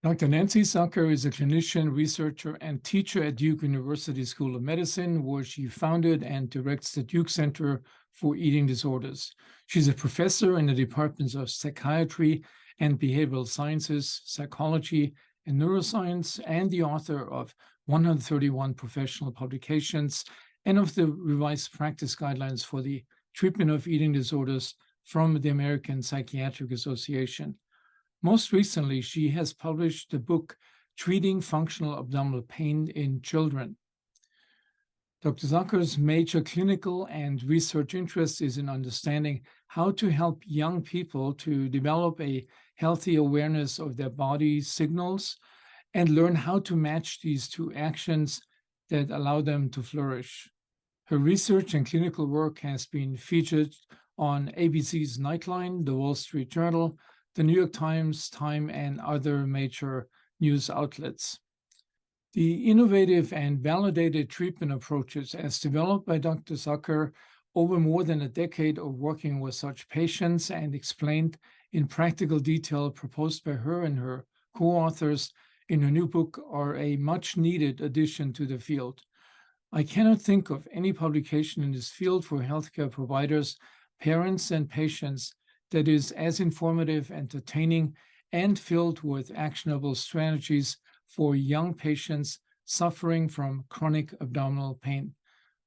Dr. Nancy Zucker is a clinician, researcher, and teacher at Duke University School of Medicine, where she founded and directs the Duke Center for Eating Disorders. She's a professor in the departments of psychiatry and behavioral sciences, psychology, and neuroscience, and the author of 131 professional publications and of the revised practice guidelines for the treatment of eating disorders from the American Psychiatric Association. Most recently, she has published the book, Treating Functional Abdominal Pain in Children. Dr. Zucker's major clinical and research interest is in understanding how to help young people to develop a healthy awareness of their body signals and learn how to match these to actions that allow them to flourish. Her research and clinical work has been featured on ABC's Nightline, the Wall Street Journal, the New York Times, Time, and other major news outlets. The innovative and validated treatment approaches as developed by Dr. Zucker over more than a decade of working with such patients and explained in practical detail proposed by her and her co-authors in her new book are a much needed addition to the field. I cannot think of any publication in this field for healthcare providers, parents, and patients that is as informative, entertaining, and filled with actionable strategies for young patients suffering from chronic abdominal pain.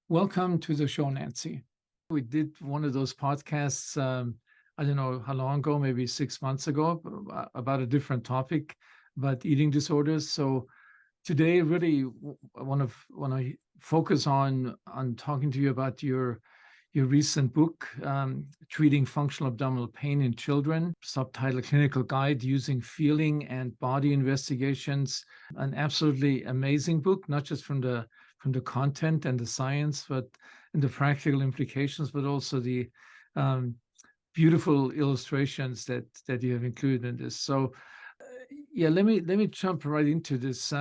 Welcome to the show, Nancy. We did one of those podcasts, I don't know how long ago, maybe 6 months ago, about a different topic, about eating disorders. So today, really, I want to focus on talking to you about your recent book, Treating Functional Abdominal Pain in Children, subtitle Clinical Guide Using Feeling and Body Investigations. An absolutely amazing book, not just from the content and the science, but in the practical implications, but also the beautiful illustrations that you have included in this. So yeah, let me jump right into this.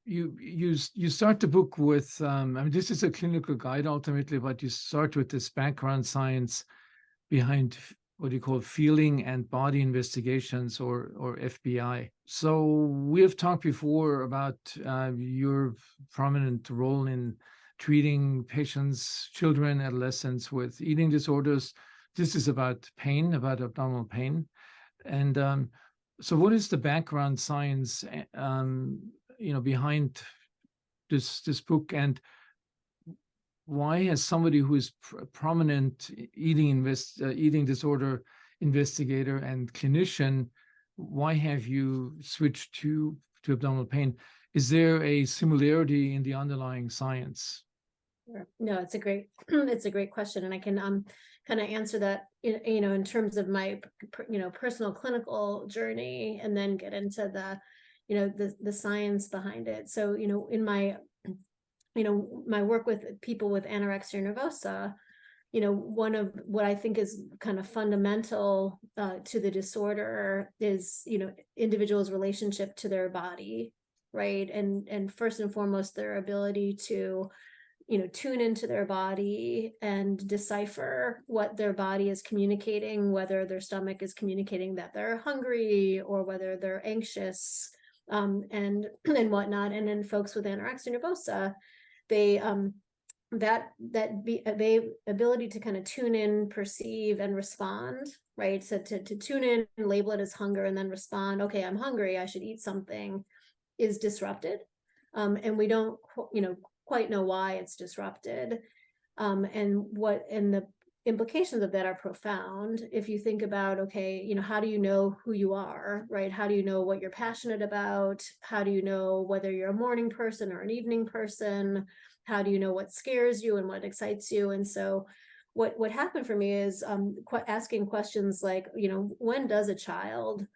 You start the book with, I mean, this is a clinical guide ultimately, but you start with this background science behind what you call feeling and body investigations, or FBI. So we have talked before about your prominent role in treating patients, children, adolescents with eating disorders. This is about pain, about abdominal pain, and so what is the background science, behind this book, and why, as somebody who is prominent eating disorder investigator and clinician, why have you switched to abdominal pain? Is there a similarity in the underlying science? No, it's a great question, and I can kind of answer that in terms of my personal clinical journey, and then get into the science behind it. So in my my work with people with anorexia nervosa, one of what I think is kind of fundamental to the disorder is individuals' relationship to their body, right? And first and foremost, their ability to tune into their body and decipher what their body is communicating, whether their stomach is communicating that they're hungry or whether they're anxious, and whatnot. And then folks with anorexia nervosa, they ability to kind of tune in, perceive, and respond, right? So to tune in and label it as hunger and then respond, okay, I'm hungry, I should eat something, is disrupted. And we don't, quite know why it's disrupted, and the implications of that are profound. If you think about, okay, how do you know who you are, right? How do you know what you're passionate about? How do you know whether you're a morning person or an evening person? How do you know what scares you and what excites you? And so what happened for me is asking questions like, when does a child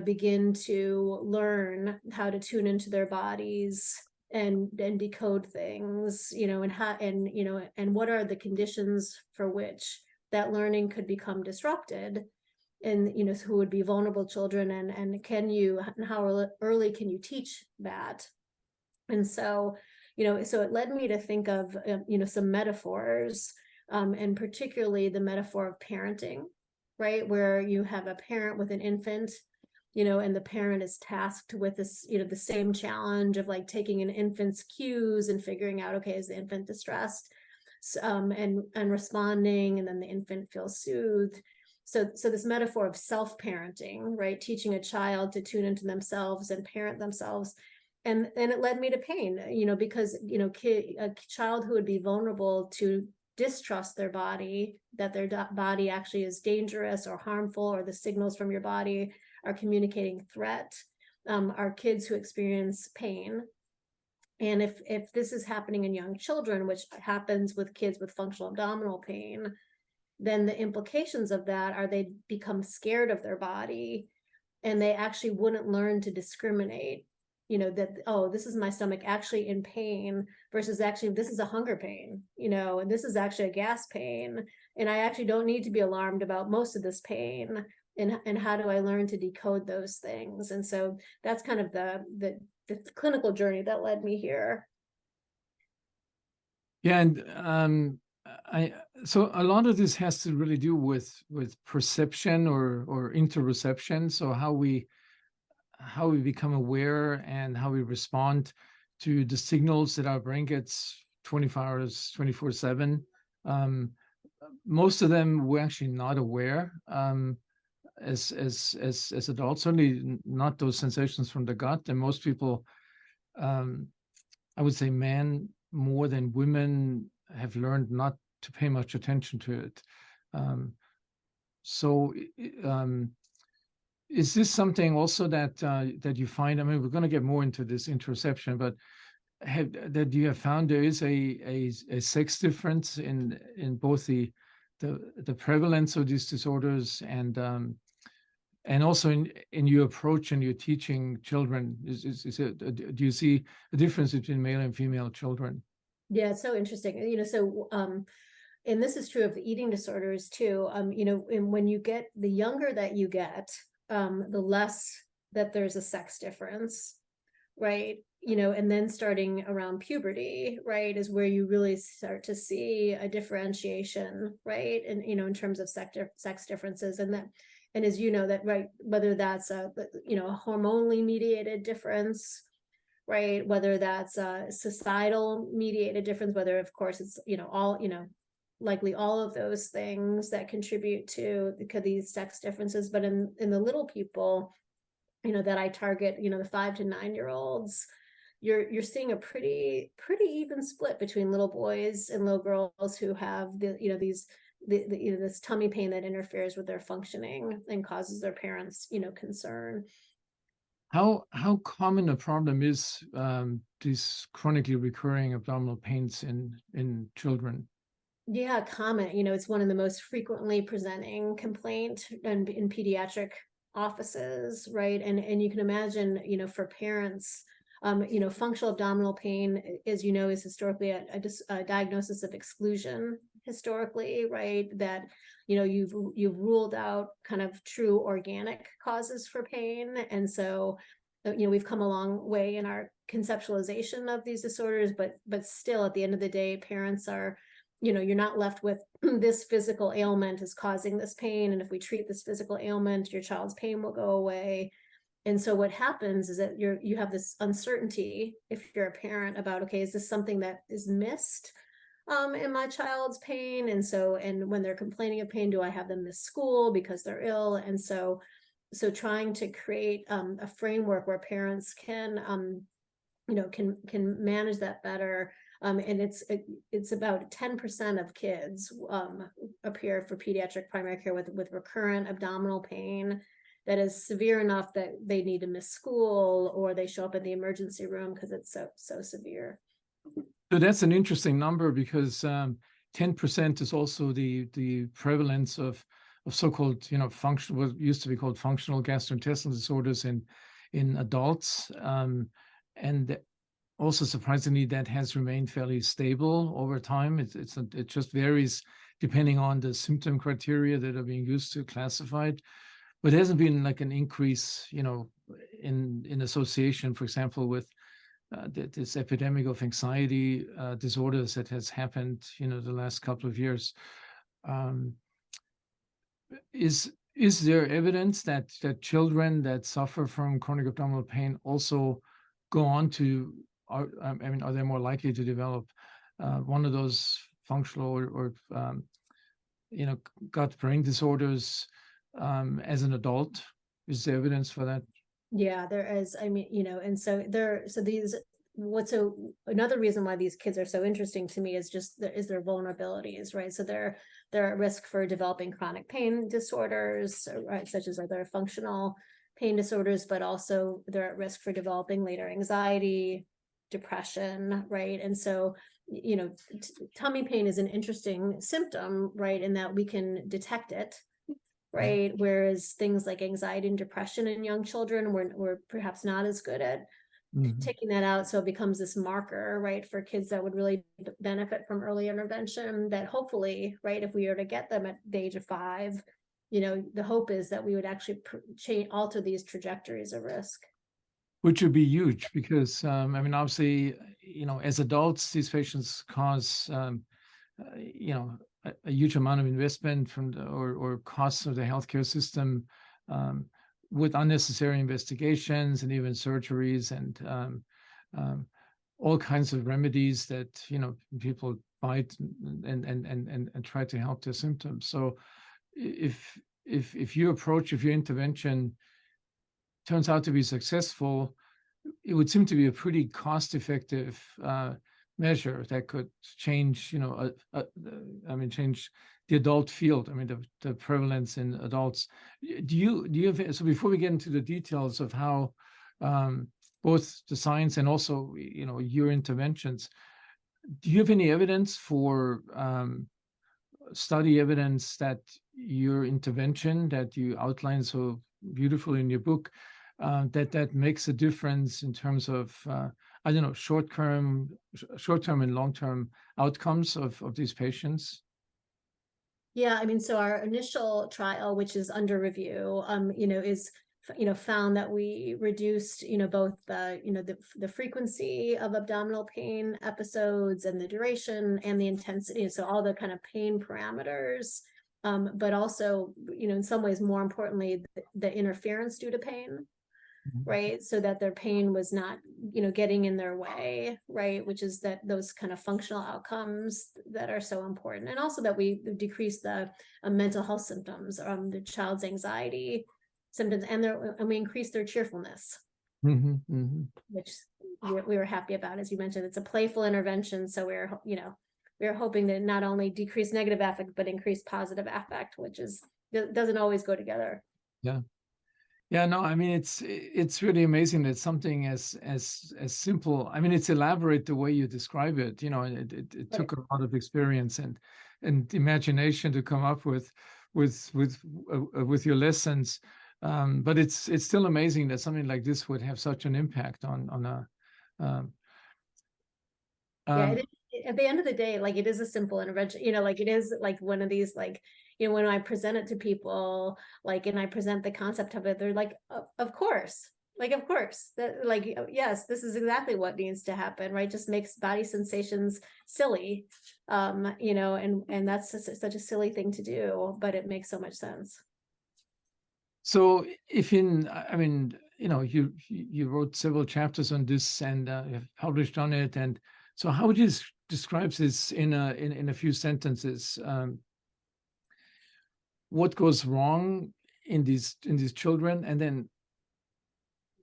begin to learn how to tune into their bodies and decode things, and how, and what are the conditions for which that learning could become disrupted, and who would be vulnerable children, and how early can you teach that? And so so it led me to think of some metaphors, and particularly the metaphor of parenting, right, where you have a parent with an infant and the parent is tasked with this, the same challenge of like taking an infant's cues and figuring out, okay, is the infant distressed, and responding, and then the infant feels soothed. So this metaphor of self-parenting, right? Teaching a child to tune into themselves and parent themselves. And it led me to pain, because, a child who would be vulnerable to distrust their body, that their body actually is dangerous or harmful, or the signals from your body are communicating threat, are kids who experience pain. And if this is happening in young children, which happens with kids with functional abdominal pain, then the implications of that are they become scared of their body, and they actually wouldn't learn to discriminate, that, oh, this is my stomach actually in pain versus actually this is a hunger pain, and this is actually a gas pain, and I actually don't need to be alarmed about most of this pain. And how do I learn to decode those things? And so that's kind of the clinical journey that led me here. Yeah, and so a lot of this has to really do with perception or interoception. So how we become aware and how we respond to the signals that our brain gets 24 hours, 24/7. Most of them we're actually not aware as adults, certainly not those sensations from the gut. And most people, I would say men more than women, have learned not to pay much attention to it. So is this something also that you find? I mean, we're going to get more into this interoception, but that you have found there is a sex difference in both the prevalence of these disorders and also in your approach and your teaching children. Do you see a difference between male and female children? Yeah, it's so interesting. And this is true of the eating disorders too. And when you get, the younger that you get, the less that there's a sex difference, right? And then starting around puberty, right, is where you really start to see a differentiation, right? And, in terms of sex differences, and as you know, that, right, whether that's a hormonally mediated difference, right, whether that's a societal mediated difference, whether of course it's, likely all of those things that contribute to these sex differences. But in the little people, that I target, the 5 to 9 year olds, you're seeing a pretty even split between little boys and little girls who have this tummy pain that interferes with their functioning and causes their parents, concern. How common a problem is these chronically recurring abdominal pains in children? Yeah, common. It's one of the most frequently presenting complaint in pediatric offices, right? And you can imagine, for parents, functional abdominal pain, as you know, is historically a diagnosis of exclusion historically, right? That, you've ruled out kind of true organic causes for pain. And so, we've come a long way in our conceptualization of these disorders, but still at the end of the day, parents are, you're not left with this physical ailment is causing this pain, and if we treat this physical ailment, your child's pain will go away. And so what happens is that you have this uncertainty if you're a parent about, okay, is this something that is missed in my child's pain? And when they're complaining of pain, do I have them miss school because they're ill? And so trying to create a framework where parents can manage that better. And it's about 10% of kids appear for pediatric primary care with recurrent abdominal pain that is severe enough that they need to miss school, or they show up in the emergency room because it's so severe. So that's an interesting number, because 10% is also the prevalence of so-called, functional, what used to be called functional gastrointestinal disorders in adults, and also surprisingly that has remained fairly stable over time. It just varies depending on the symptom criteria that are being used to classify it. But there hasn't been like an increase, in association, for example, with this epidemic of anxiety disorders that has happened, the last couple of years. Is is there evidence that children that suffer from chronic abdominal pain also go on to, are they more likely to develop one of those functional or gut-brain disorders as an adult? Is there evidence for that? Yeah, there is. I mean, and so another reason why these kids are so interesting to me is just their vulnerabilities, right? So they're at risk for developing chronic pain disorders, right, such as other functional pain disorders, but also they're at risk for developing later anxiety, depression, right? And so, tummy pain is an interesting symptom, right, in that we can detect it, right? Whereas things like anxiety and depression in young children, we're perhaps not as good at taking that out. So it becomes this marker, right, for kids that would really benefit from early intervention, that hopefully, right, if we were to get them at the age of 5, the hope is that we would actually alter these trajectories of risk. Which would be huge because, obviously, as adults, these patients cause, a huge amount of investment from or costs of the healthcare system, with unnecessary investigations and even surgeries and all kinds of remedies that people bite and try to help their symptoms. So if your intervention turns out to be successful, it would seem to be a pretty cost-effective measure that could change, change the adult field. The prevalence in adults. Do you have, so before we get into the details of how both the science and also, your interventions, do you have any evidence for study evidence that your intervention that you outline so beautifully in your book, that makes a difference in terms of short-term and long-term outcomes of these patients? Yeah, so our initial trial, which is under review, is found that we reduced both the frequency of abdominal pain episodes and the duration and the intensity, so all the kind of pain parameters, but also in some ways, more importantly, the interference due to pain, right? So that their pain was not getting in their way, right? Which is that those kind of functional outcomes that are so important, and also that we decrease the mental health symptoms, the child's anxiety symptoms, and we increase their cheerfulness, which we were happy about. As you mentioned, it's a playful intervention, so we're hoping to not only decrease negative affect but increase positive affect, which doesn't always go together. Yeah, no, it's really amazing that something as simple. It's elaborate the way you describe it. It took a lot of experience and imagination to come up with your lessons. But it's still amazing that something like this would have such an impact on a. Yeah, at the end of the day, it is a simple intervention. It is one of these, when I present it to people, and I present the concept of it, they're like, of course, that, yes, this is exactly what needs to happen, right? Just makes body sensations silly, and that's such a silly thing to do, but it makes so much sense. So if you wrote several chapters on this and have published on it, and so how would you describe this in a few sentences? What goes wrong in these children, and then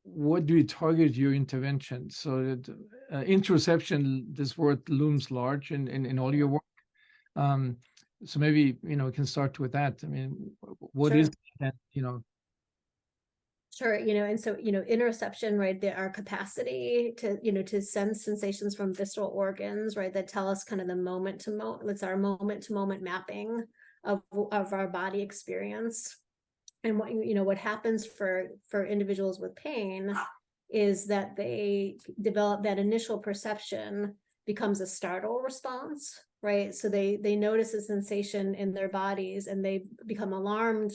what do you target your intervention? So that interoception, this word looms large in all your work. So maybe we can start with that. What Sure. is that? Sure, and so, interoception, right, our capacity to sense sensations from visceral organs, right, that tell us kind of the moment to moment, that's our moment to moment mapping of our body experience. And what happens for individuals with pain is that they develop that initial perception becomes a startle response, right? So they notice a sensation in their bodies and they become alarmed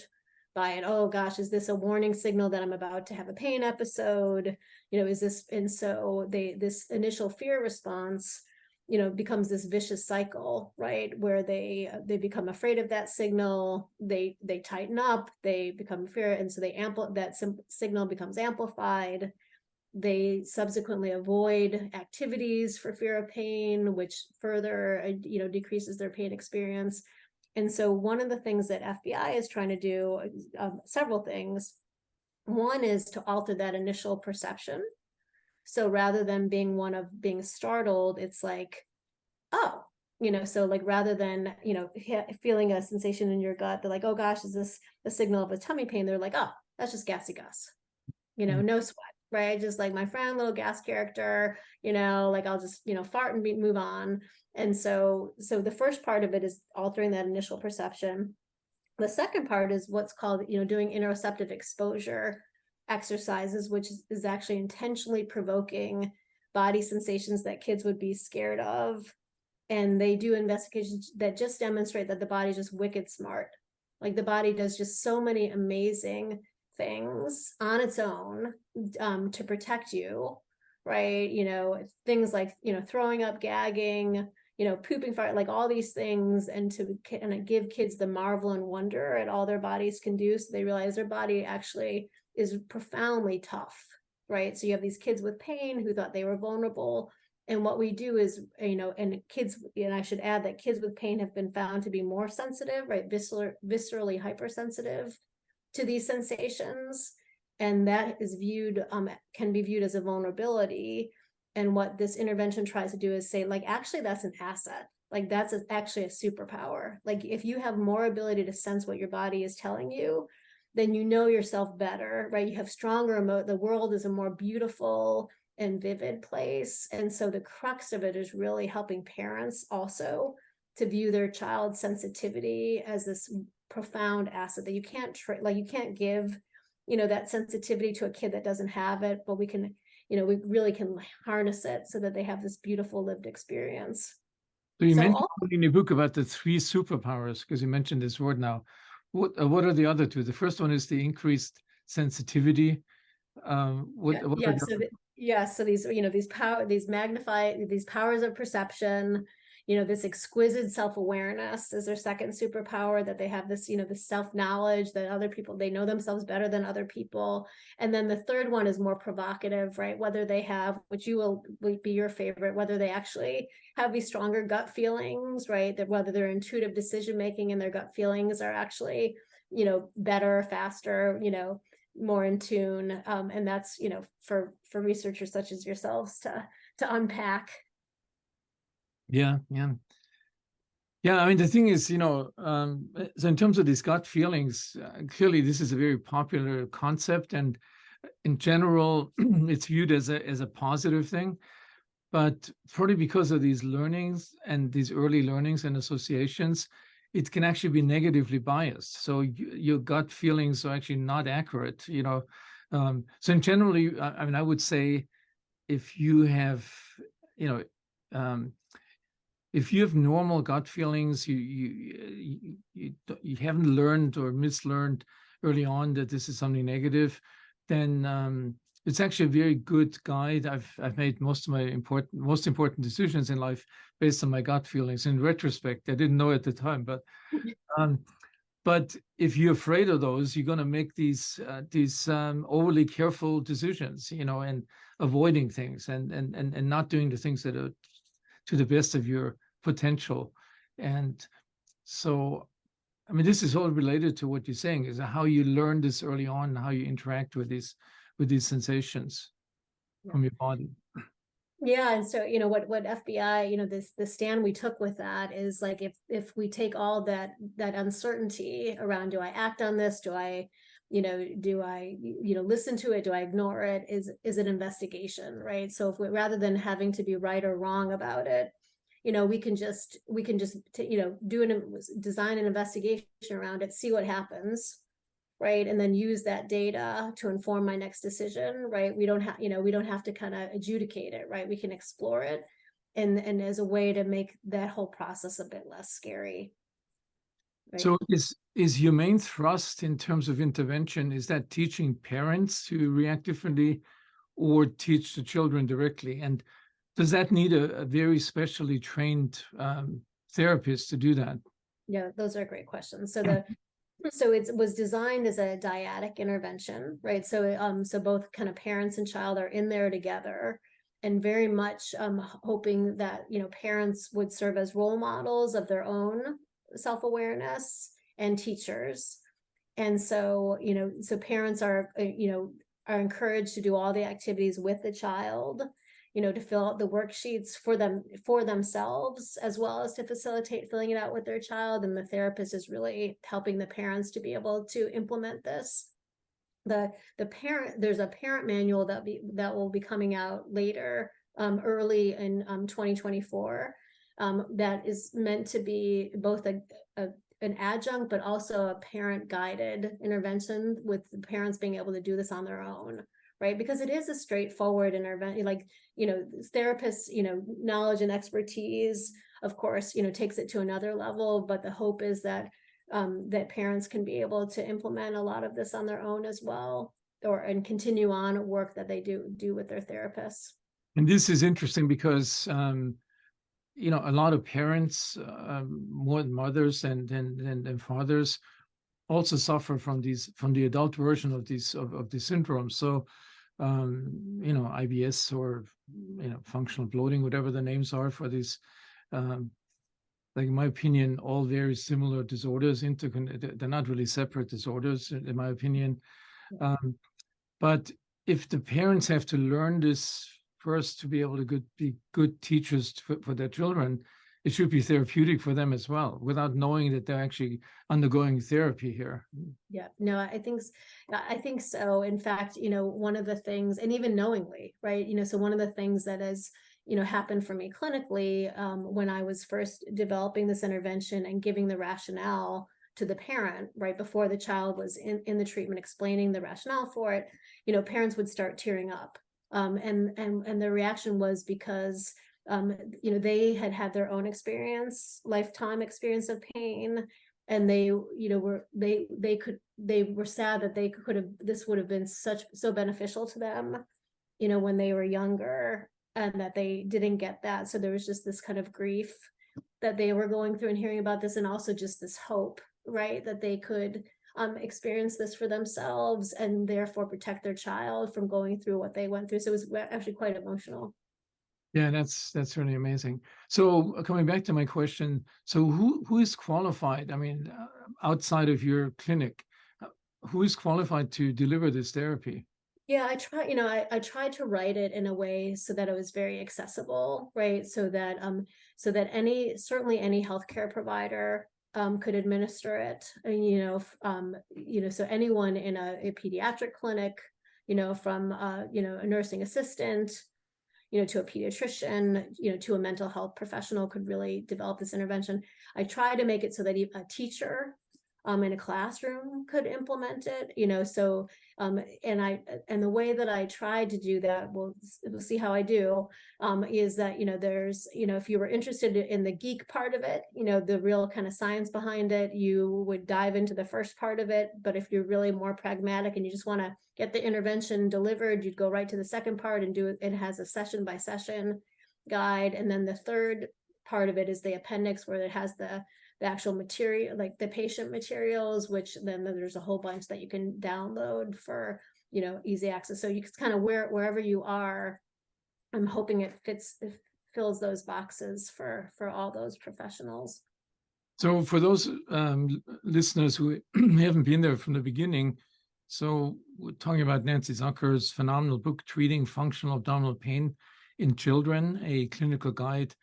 by it. Oh gosh, is this a warning signal that I'm about to have a pain episode? Is this, and so this initial fear response becomes this vicious cycle, right? Where they become afraid of that signal, they tighten up, they become fear, and so that signal becomes amplified. They subsequently avoid activities for fear of pain, which further, decreases their pain experience. And so one of the things that FBI is trying to do, several things. One is to alter that initial perception. So rather than being one of being startled, it's like, oh, so like rather than, feeling a sensation in your gut, they're like, oh gosh, is this a signal of a tummy pain? They're like, oh, that's just gassy gus, no sweat, right? Just like my friend, little gas character, like I'll just, fart and move on. And so the first part of it is altering that initial perception. The second part is what's called, doing interoceptive exposure exercises, which is actually intentionally provoking body sensations that kids would be scared of. And they do investigations that just demonstrate that the body is just wicked smart. Like the body does just so many amazing things on its own to protect you, right? Things like, throwing up, gagging, pooping, fart, like all these things, and to kind of give kids the marvel and wonder at all their bodies can do, so they realize their body actually is profoundly tough, right? So you have these kids with pain who thought they were vulnerable, and what we do is, and kids, and I should add that kids with pain have been found to be more sensitive, right? Viscerally hypersensitive to these sensations, and that is viewed, can be viewed as a vulnerability. And what this intervention tries to do is say, like, actually, that's an asset. Like, that's actually a superpower. Like, if you have more ability to sense what your body is telling you, then you know yourself better, right? You have stronger the world is a more beautiful and vivid place. And so the crux of it is really helping parents also to view their child's sensitivity as this profound asset that you can't you can't give, that sensitivity to a kid that doesn't have it, but we can, we really can harness it so that they have this beautiful lived experience. So you mentioned in your book about the 3 superpowers, because you mentioned this word now. What are the other 2? The first one is the increased sensitivity. So these, these powers of perception, this exquisite self-awareness is their second superpower, that they have this, this self-knowledge that other people, they know themselves better than other people. And then the third one is more provocative, right? Whether they have, which will be your favorite, whether they actually have these stronger gut feelings, right? That whether their intuitive decision-making and their gut feelings are actually, better, faster, more in tune. And that's, for researchers such as yourselves to unpack. Yeah. I mean, the thing is, so in terms of these gut feelings, clearly this is a very popular concept, and in general, it's viewed as a positive thing. But probably because of these learnings and these early learnings and associations, it can actually be negatively biased. So your gut feelings are actually not accurate, So in general, I mean, I would say if you have, if you have normal gut feelings, you haven't learned or mislearned early on that this is something negative, then it's actually a very good guide. I've made most of my most important decisions in life based on my gut feelings. In retrospect, I didn't know at the time, but if you're afraid of those, you're going to make these overly careful decisions, and avoiding things and not doing the things that are to the best of your potential. And so, I mean, this is all related to what you're saying, is how you learn this early on, how you interact with these sensations from your body. Yeah, and so what FBI, the stand we took with that is like, if we take all that uncertainty around, do I act on this? Do I listen to it? Do I ignore it? Is an investigation, right? So if rather than having to be right or wrong about it, we can just design an investigation around it, see what happens, right? And then use that data to inform my next decision, right? We don't have to kind of adjudicate it, right? We can explore it and as a way to make that whole process a bit less scary. Right? So is your main thrust in terms of intervention, is that teaching parents to react differently or teach the children directly? And Does that need a very specially trained therapist to do that? Yeah, those are great questions. So it was designed as a dyadic intervention, right? So both kind of parents and child are in there together, and very much hoping that, you know, parents would serve as role models of their own self-awareness, and teachers. And so, you know, so parents are, are encouraged to do all the activities with the child, you know, to fill out the worksheets for themselves, as well as to facilitate filling it out with their child. And the therapist is really helping the parents to be able to implement this. There's a parent manual that will be coming out later, early in 2024, that is meant to be both an adjunct, but also a parent guided intervention, with the parents being able to do this on their own, right? Because it is a straightforward intervention. Like, you know, therapists, you know, knowledge and expertise, of course, you know, takes it to another level, but the hope is that that parents can be able to implement a lot of this on their own as well, and continue on work that they do with their therapists. And this is interesting because you know, a lot of parents, more mothers than fathers, also suffer from the adult version of these syndromes. So you know, IBS, or you know, functional bloating, whatever the names are for these, like, in my opinion, all very similar disorders. They're not really separate disorders, in my opinion. But if the parents have to learn this first to be able to be good teachers for their children, it should be therapeutic for them as well, without knowing that they're actually undergoing therapy here. Yeah, no, I think so. In fact, you know, one of the things, and even knowingly, right, you know, so one of the things that has, you know, happened for me clinically, when I was first developing this intervention and giving the rationale to the parent right before the child was in the treatment, explaining the rationale for it, you know, parents would start tearing up. And the reaction was because, you know, they had their own lifetime experience of pain, and they, you know, they were sad that this would have been so beneficial to them, you know, when they were younger, and that they didn't get that. So there was just this kind of grief that they were going through and hearing about this, and also just this hope, right, that they could experience this for themselves, and therefore protect their child from going through what they went through. So it was actually quite emotional. Yeah, that's really amazing. So coming back to my question, so who is qualified? I mean, outside of your clinic, who is qualified to deliver this therapy? Yeah, I tried to write it in a way so that it was very accessible, right? So that certainly any healthcare provider could administer it. And, you know, so anyone in a pediatric clinic, you know, from you know, a nursing assistant, you know, to a pediatrician, you know, to a mental health professional could really develop this intervention. I try to make it so that a teacher in a classroom could implement it, you know. So and the way that I tried to do that, we'll see how I do, is that, you know, there's, you know, if you were interested in the geek part of it, you know, the real kind of science behind it, you would dive into the first part of it. But if you're really more pragmatic and you just want to get the intervention delivered, you'd go right to the second part and do it. It has a session by session guide. And then the third part of it is the appendix, where it has the actual material, like the patient materials, which then there's a whole bunch that you can download for, you know, easy access. So you can kind of wherever you are, I'm hoping it fills those boxes for all those professionals. So for those listeners who haven't been there from the beginning, so we're talking about Nancy Zucker's phenomenal book, Treating Functional Abdominal Pain in Children, a clinical guide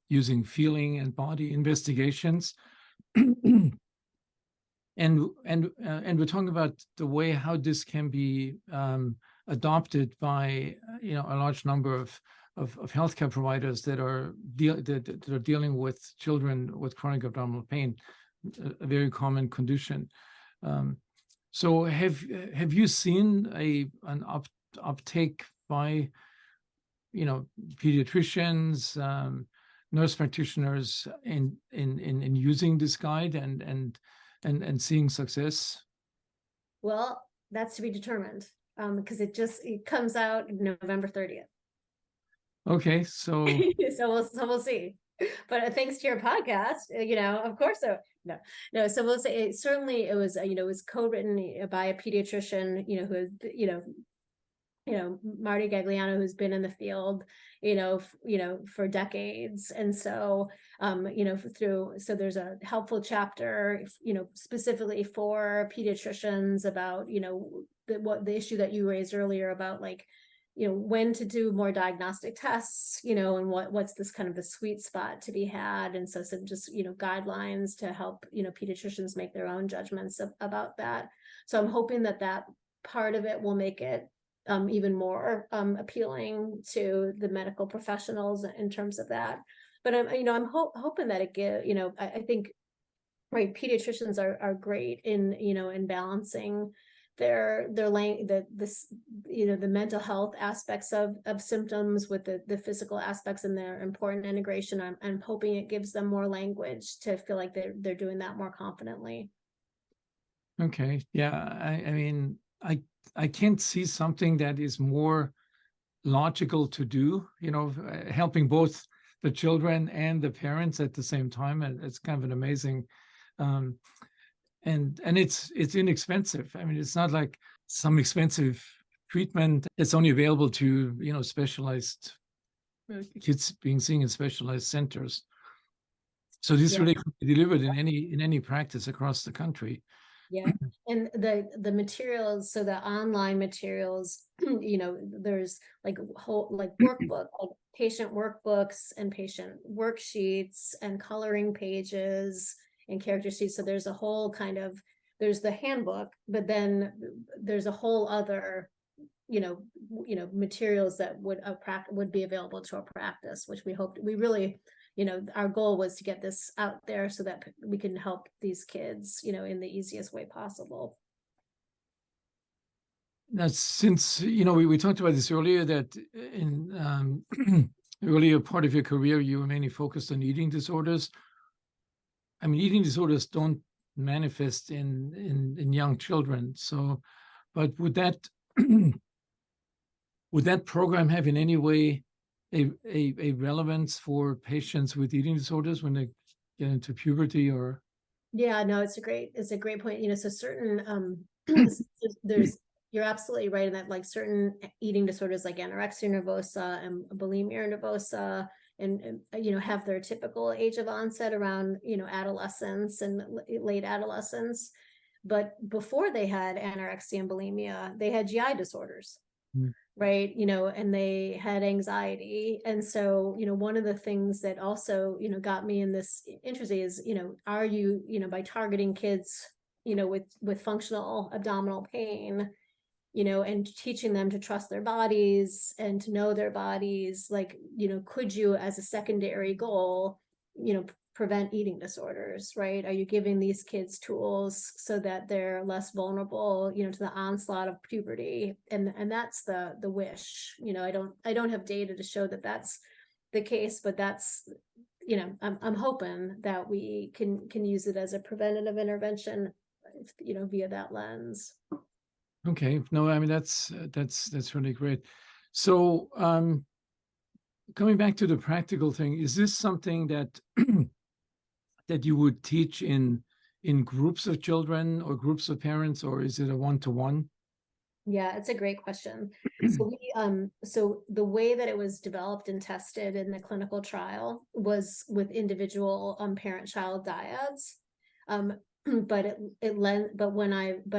using feeling and body investigations. and we're talking about the way how this can be adopted by, you know, a large number of healthcare providers that are dealing with children with chronic abdominal pain, a very common condition. So have you seen an uptake by, you know, pediatricians, nurse practitioners in using this guide and seeing success? Well, that's to be determined, because it comes out November 30th. Okay, so So we'll see. But thanks to your podcast, of course. So no. So we'll say certainly it was, it was co-written by a pediatrician, who, Marty Gagliano, who's been in the field, for decades. And so, so there's a helpful chapter, specifically for pediatricians about, the issue that you raised earlier about like, when to do more diagnostic tests, and what's this kind of the sweet spot to be had. And so some just, guidelines to help, pediatricians make their own judgments about that. So I'm hoping that that part of it will make it even more appealing to the medical professionals in terms of that. But I'm hoping that it give, I think, right, pediatricians are great in balancing the mental health aspects of symptoms with the physical aspects and their important integration. I'm hoping it gives them more language to feel like they're doing that more confidently. okay, yeah, I mean, I can't see something that is more logical to do, helping both the children and the parents at the same time. It's kind of an amazing, and it's inexpensive. I mean, it's not like some expensive treatment. It's only available to, specialized kids being seen in specialized centers. So this really could be delivered in any practice across the country. Yeah, and the materials, so the online materials, there's like whole workbook, like patient workbooks and patient worksheets and coloring pages and character sheets. So there's a whole there's the handbook, but then there's a whole other materials that would be available to a practice, which we really, our goal was to get this out there so that we can help these kids, in the easiest way possible. Now, since, we talked about this earlier, that in earlier part of your career, you were mainly focused on eating disorders. I mean, eating disorders don't manifest in young children. So, but would that program have in any way a relevance for patients with eating disorders when they get into puberty? Or Yeah, no, it's a great point. So certain you're absolutely right in that, like, certain eating disorders like anorexia nervosa and bulimia nervosa and have their typical age of onset around adolescence and late adolescence. But before they had anorexia and bulimia, they had GI disorders. Right. And they had anxiety. And so, one of the things that also, got me in this interesting is, are you, by targeting kids, with functional abdominal pain, and teaching them to trust their bodies and to know their bodies, like, could you, as a secondary goal, prevent eating disorders, right? Are you giving these kids tools so that they're less vulnerable, to the onslaught of puberty? And that's the wish. I don't have data to show that that's the case, but that's, I'm hoping that we can use it as a preventative intervention, via that lens. okay, no, I mean that's really great. So, coming back to the practical thing, is this something that that you would teach in groups of children or groups of parents, or is it a one-to-one? Yeah, it's a great question. So so the way that it was developed and tested in the clinical trial was with individual parent-child dyads. But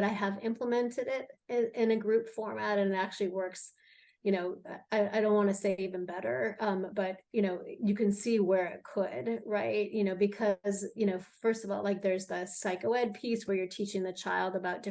I have implemented it in a group format, and it actually works. I don't want to say even better, but you can see where it could, right? Because first of all, like, there's the psychoed piece where you're teaching the child about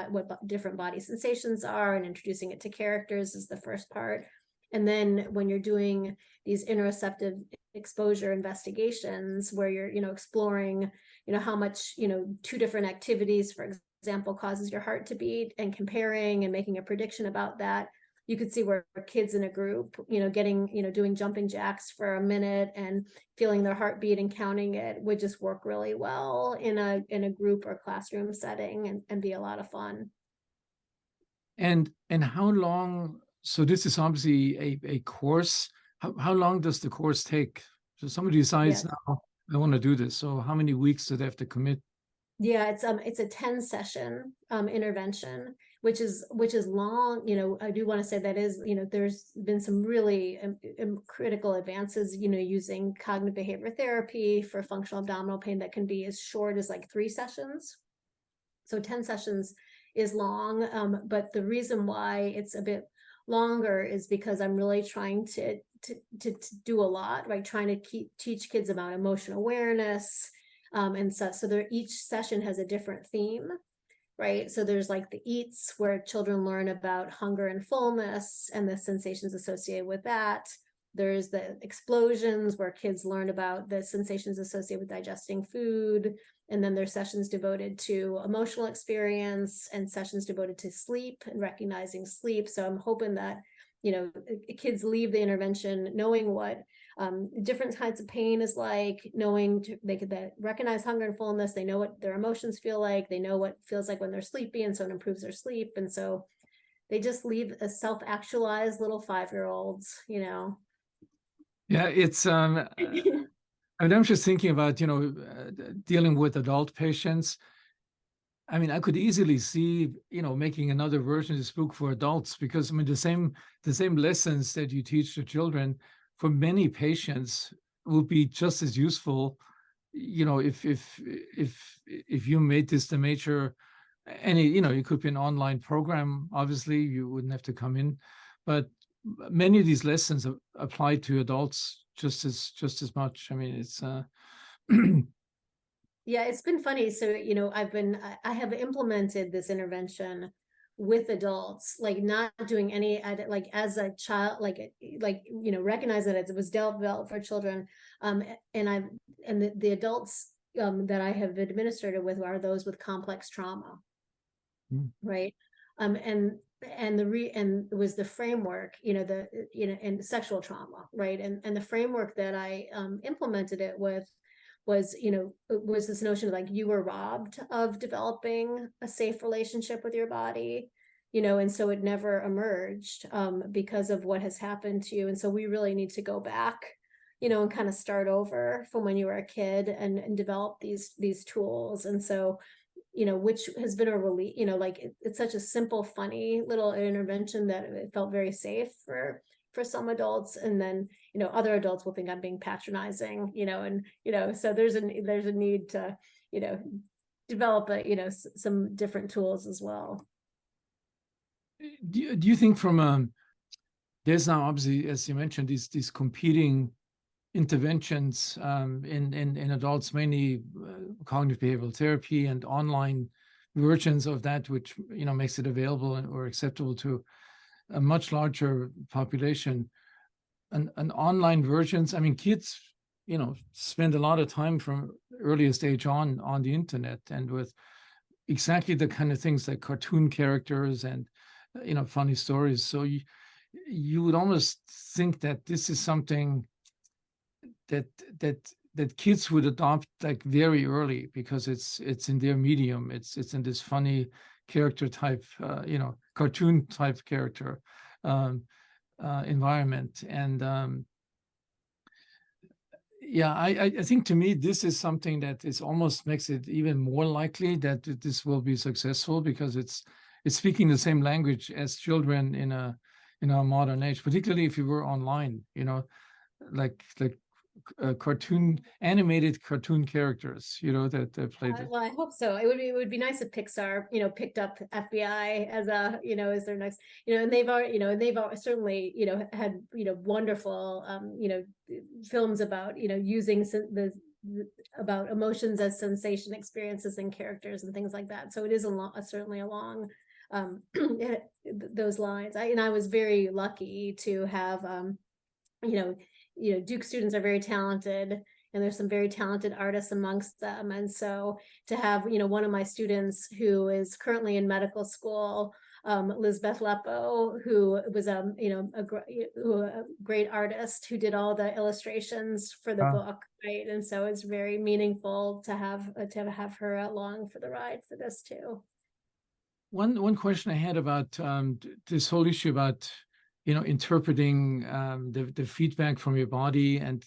what different body sensations are and introducing it to characters is the first part. And then when you're doing these interoceptive exposure investigations where you're exploring how much two different activities, for example, causes your heart to beat, and comparing and making a prediction about that, you could see where kids in a group, doing jumping jacks for a minute and feeling their heartbeat and counting it would just work really well in a group or classroom setting and be a lot of fun. And how long? So this is obviously a course how long does the course take? So somebody decides Yes. now I want to do this. So how many weeks do they have to commit? Yeah, it's a 10 session intervention, which is long. I do want to say that is, there's been some really critical advances, using cognitive behavior therapy for functional abdominal pain that can be as short as like 3 sessions. So 10 sessions is long, but the reason why it's a bit longer is because I'm really trying to do a lot, right? Trying to teach kids about emotional awareness, and so each session has a different theme, right? So there's like the eats, where children learn about hunger and fullness and the sensations associated with that. There's the explosions, where kids learn about the sensations associated with digesting food. And then there's sessions devoted to emotional experience and sessions devoted to sleep and recognizing sleep. So I'm hoping that, kids leave the intervention knowing what different types of pain is like, knowing they could recognize hunger and fullness. They know what their emotions feel like. They know what feels like when they're sleepy, and so it improves their sleep. And so they just leave as self-actualized little 5-year-olds. Yeah, it's I mean, I'm just thinking about dealing with adult patients. I mean, I could easily see making another version of this book for adults, because I mean the same lessons that you teach the children for many patients will be just as useful, if you made this the major. It could be an online program. Obviously, you wouldn't have to come in, but many of these lessons apply to adults just as much. I mean, it's Yeah, it's been funny. So, I have implemented this intervention with adults, like not doing any, like as a child, recognize that it was developed for children. And the adults that I have administered it with are those with complex trauma, right? And it was the framework, and sexual trauma, right? And the framework that I implemented it with was this notion of like, you were robbed of developing a safe relationship with your body, and so it never emerged because of what has happened to you. And so we really need to go back, and kind of start over from when you were a kid and develop these tools. And so, which has been a relief, it's such a simple, funny little intervention that it felt very safe for some adults. And then, other adults will think I'm being patronizing, so there's a need to, develop some different tools as well. Do you think from there's now obviously, as you mentioned, these competing interventions in adults, mainly cognitive behavioral therapy and online versions of that, which makes it available or acceptable to a much larger population. And online versions, I mean, kids spend a lot of time from earliest age on the internet, and with exactly the kind of things like cartoon characters and funny stories. So you would almost think that this is something that kids would adopt like very early, because it's in their medium. It's in this funny character type, cartoon type character environment. And yeah, I think to me this is something that is almost makes it even more likely that this will be successful, because it's speaking the same language as children in our modern age, particularly if you were online, like animated cartoon characters, that played it. Well, I hope so. It would be nice if Pixar, picked up FBI as as their next, and they've certainly, had, wonderful, films about, using about emotions as sensation experiences and characters and things like that. So it is certainly along those lines. I was very lucky to have, Duke students are very talented, and there's some very talented artists amongst them. And so to have, one of my students who is currently in medical school, Lizbeth Lepo, who was a great artist who did all the illustrations for the book, right? And so it's very meaningful to have her along for the ride for this too. One question I had about this whole issue about interpreting the feedback from your body and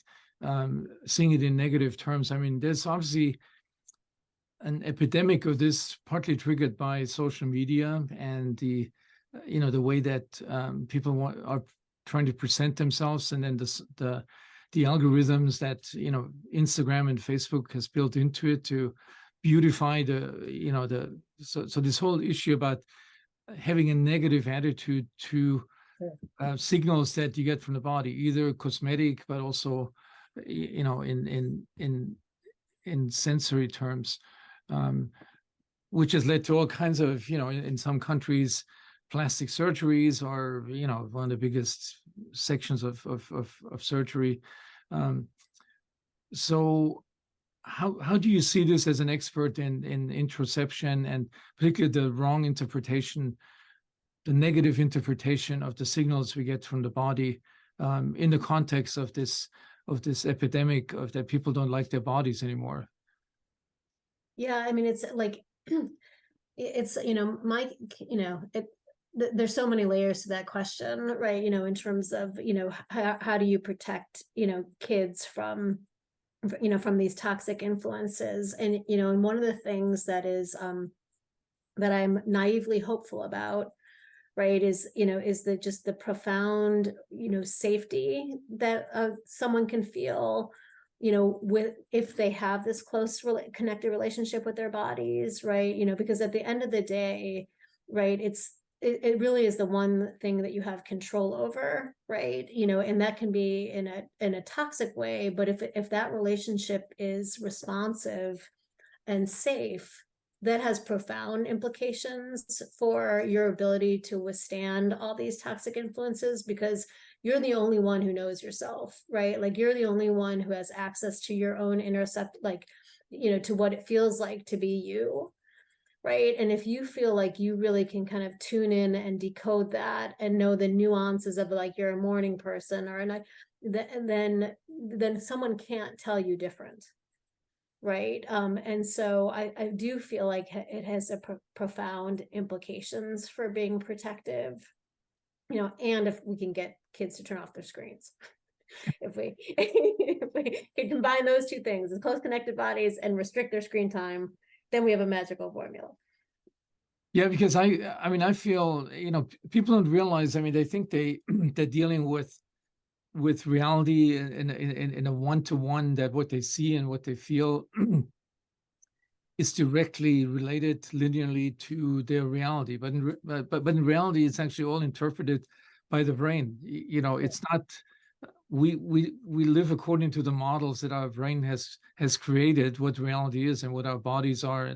seeing it in negative terms. I mean, there's obviously an epidemic of this, partly triggered by social media and the way that people are trying to present themselves, and then the algorithms that Instagram and Facebook has built into it to beautify so this whole issue about having a negative attitude to signals that you get from the body, either cosmetic but also in sensory terms, which has led to all kinds of in some countries plastic surgeries, or one of the biggest sections of surgery. So how do you see this as an expert in interoception, and particularly the wrong interpretation, the negative interpretation of the signals we get from the body, in the context of this epidemic of that people don't like their bodies anymore? Yeah, I mean, it's like it's there's so many layers to that question, right? In terms of how do you protect kids from these toxic influences, and and one of the things that is that I'm naively hopeful about, right, is just the profound safety that someone can feel if they have this close connected relationship with their bodies, right? Because at the end of the day, right, it really is the one thing that you have control over, right? And that can be in a toxic way, but if that relationship is responsive and safe, that has profound implications for your ability to withstand all these toxic influences, because you're the only one who knows yourself, right? Like, you're the only one who has access to your own to what it feels like to be you, right? And if you feel like you really can kind of tune in and decode that and know the nuances of, like, you're a morning person or a night, then someone can't tell you different, right? And so I do feel like it has a profound implications for being protective, and if we can get kids to turn off their screens. If we can combine those two things, the close connected bodies and restrict their screen time, then we have a magical formula. Yeah, because I feel, people don't realize, they think they're dealing with reality in a one-to-one, that what they see and what they feel is directly related linearly to their reality. But in reality, it's actually all interpreted by the brain. It's not, we live according to the models that our brain has created, what reality is and what our bodies are.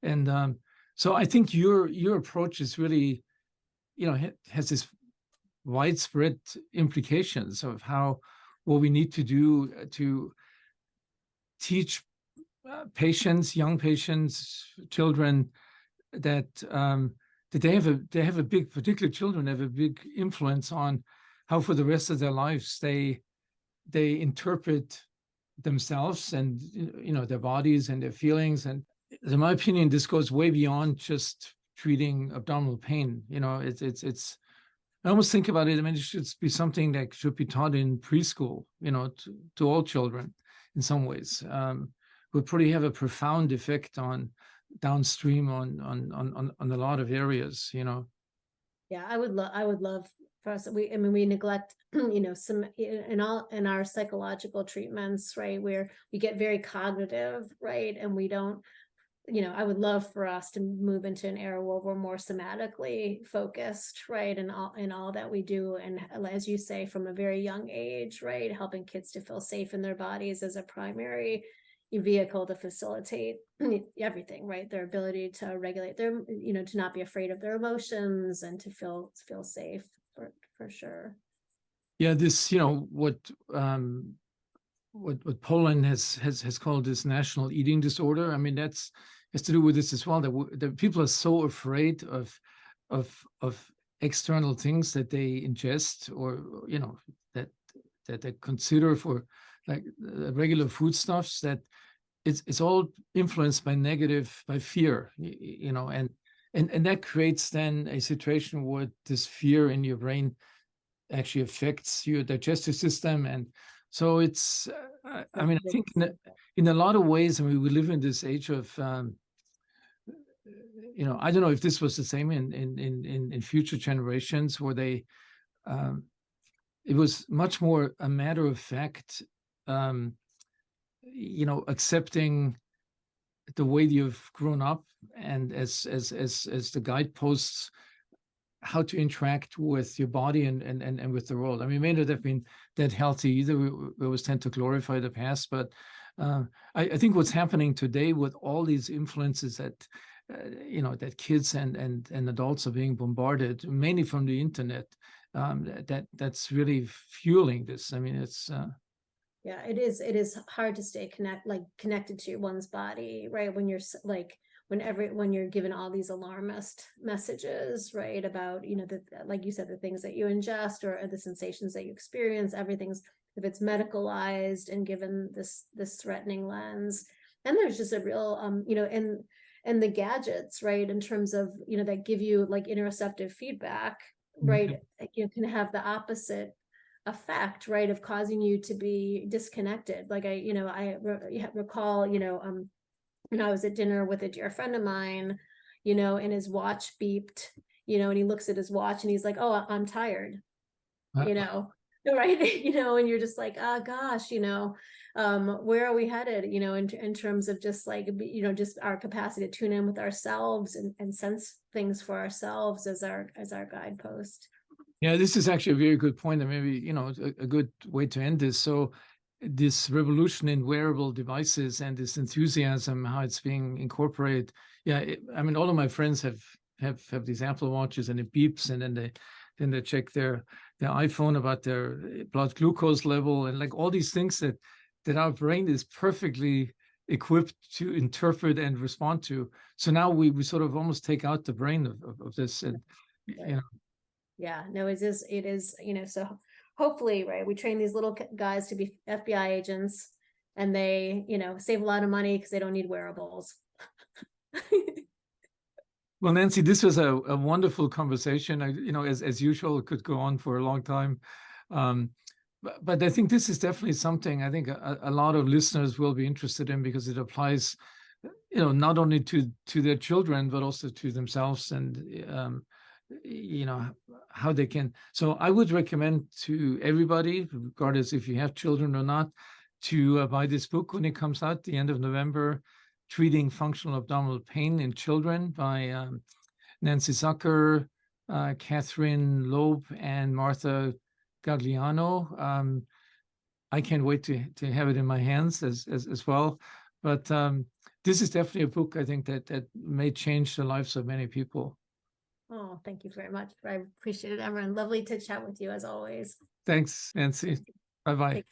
And so I think your approach is really, has this widespread implications of what we need to do to teach patients, young patients, children, that they have a big, particularly children have a big influence on how for the rest of their lives they interpret themselves and their bodies and their feelings. And in my opinion, this goes way beyond just treating abdominal pain. It's I almost think about it, it should be something that should be taught in preschool, to all children in some ways. Would probably have a profound effect on downstream on a lot of areas, Yeah, I would love for us. We neglect, some in our psychological treatments, right, where we get very cognitive, right, and we don't. I would love for us to move into an era where we're more somatically focused, right, in all that we do, and as you say, from a very young age, right, helping kids to feel safe in their bodies as a primary vehicle to facilitate everything, right, their ability to regulate their, to not be afraid of their emotions and to feel safe, for sure. Yeah, this, what Poland has called this national eating disorder. That's has to do with this as well. That people are so afraid of external things that they ingest, or that they consider for, like, regular foodstuffs, that it's all influenced by fear, and that creates then a situation where this fear in your brain actually affects your digestive system. And so it's, I mean, I think in a lot of ways, I mean, we live in this age of, I don't know if this was the same in future generations where they, it was much more a matter of fact, accepting the way you've grown up, and as the guideposts, how to interact with your body and with the world. I mean, it may not have been that healthy either. We always tend to glorify the past, but I think what's happening today with all these influences that that kids and adults are being bombarded, mainly from the internet, that's really fueling this. I mean, it's yeah, it is hard to stay connected to one's body, right? When you're like, when you're given all these alarmist messages, right, about like you said, the things that you ingest or the sensations that you experience, everything's, if it's medicalized and given this threatening lens. And there's just a real and the gadgets, right, in terms of that give you like interoceptive feedback, right, can have the opposite effect, right, of causing you to be disconnected. Like I recall, I was at dinner with a dear friend of mine, and his watch beeped, and he looks at his watch and he's like, "Oh, I'm tired," right? And you're just like, "Oh gosh, where are we headed?" In terms of just like, just our capacity to tune in with ourselves and sense things for ourselves as our guidepost. Yeah, this is actually a very good point, and maybe a good way to end this. So this revolution in wearable devices and this enthusiasm, how it's being incorporated. Yeah, I mean, all of my friends have these Apple Watches, and it beeps, and then they check their iPhone about their blood glucose level, and like all these things that our brain is perfectly equipped to interpret and respond to. So now we sort of almost take out the brain of this, and Yeah, no, it is, so hopefully, right, we train these little guys to be FBI agents, and they, save a lot of money because they don't need wearables. Well, Nancy, this was a wonderful conversation. As usual, it could go on for a long time. But I think this is definitely something I think a lot of listeners will be interested in, because it applies, not only to their children, but also to themselves, and how they can. So I would recommend to everybody, regardless if you have children or not, to buy this book when it comes out the end of November, Treating Functional Abdominal Pain in Children, by Nancy Zucker, Catherine Loeb, and Martha Gagliano. I can't wait to have it in my hands as well. But this is definitely a book, I think, that may change the lives of many people. Oh, thank you very much. I appreciate it, Emma. Lovely to chat with you as always. Thanks, Nancy. Bye-bye.